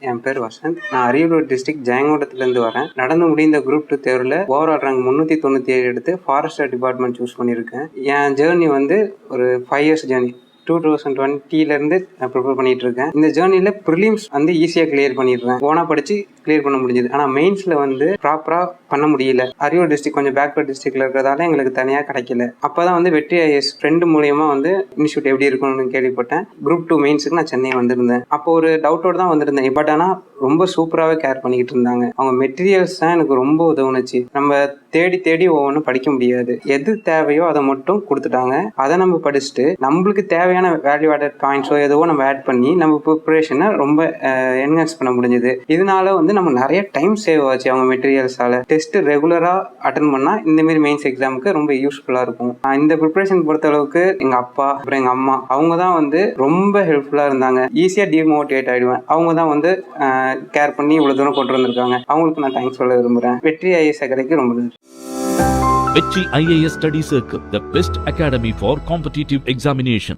என் பேர் வசந்த். நான் அரியலூர் டிஸ்ட்ரிக்ட் ஜெயங்கொண்டத்துலேருந்து வரேன். நடந்து முடிந்த குரூப் 2 தேர்வில் ஓவரால் ரேங்க் 397 எடுத்து ஃபாரஸ்டர் டிபார்ட்மெண்ட் சூஸ் பண்ணியிருக்கேன். என் ஜேர்னி வந்து ஒரு 5 இயர்ஸ் ஜேர்னி. 2020 நான் ப்ரிப்பேர் பண்ணிட்டு இருக்கேன். இந்த ஜேர்னியில் ப்ரிலிம்ஸ் வந்து ஈஸியாக கிளியர் பண்ணிடுறேன். ஓனா படித்து கிளியர் பண்ண முடிஞ்சது. ஆனால் மெயின்ஸில் வந்து ப்ராப்பராக பண்ண முடியல. அரியலூர் டிஸ்ட்ரிக்ட் கொஞ்சம் பேக்வர்ட் டிஸ்ட்ரிக்ட்ல இருக்கிறதால எங்களுக்கு தனியாக கிடைக்கல. அப்போ தான் வந்து வெற்றி ஐஏஎஸ் ஃப்ரெண்டு மூலியமா வந்து இன்ஸ்டியூட் எப்படி இருக்கும்னு கேள்விப்பட்டேன். குரூப் 2 மெயின்ஸுக்கு நான் சென்னை வந்திருந்தேன். அப்போ ஒரு டவுட்டோடு தான் வந்திருந்தேன். பட் ஆனால் ரொம்ப சூப்பராகவே கேர் பண்ணிக்கிட்டு இருந்தாங்க. அவங்க மெட்டீரியல்ஸ் தான் எனக்கு ரொம்ப உதவுனுச்சு. நம்ம தேடி தேடி ஒவ்வொன்றும் படிக்க முடியாது. எது தேவையோ அதை மட்டும் கொடுத்துட்டாங்க. அதை நம்ம படிச்சுட்டு நம்மளுக்கு தேவையான வேல்யூ ஆடட் பாயிண்ட்ஸோ எதுவோ நம்ம ஆட் பண்ணி நம்ம ப்ரிப்பரேஷனை ரொம்ப என்ஹான்ஸ் பண்ண முடிஞ்சது. இதனால வந்து நம்ம நிறைய டைம் சேவ் ஆச்சு அவங்க மெட்டீரியல்ஸால. டெஸ்ட் ரெகுலராக அட்டன் பண்ணால் இந்தமாரி மெயின்ஸ் எக்ஸாமுக்கு ரொம்ப யூஸ்ஃபுல்லாக இருக்கும். இந்த ப்ரிப்பரேஷன் பொறுத்த அளவுக்கு எங்கள் அப்பா அப்புறம் எங்கள் அம்மா அவங்க தான் வந்து ரொம்ப ஹெல்ப்ஃபுல்லாக இருந்தாங்க. ஈஸியாக டிமோட்டிவேட் ஆகிடுவேன். அவங்க தான் வந்து கேர் பண்ணி இவ்வளோ தூரம் கொண்டு வந்திருக்காங்க. அவங்களுக்கு நான் தேங்க்ஸ் சொல்ல விரும்புகிறேன். வெற்றி ஐஏஎஸ் அகாடமிக்கு ரொம்ப நன்றி. Vetri IAS Study Circle, the best academy for competitive examination.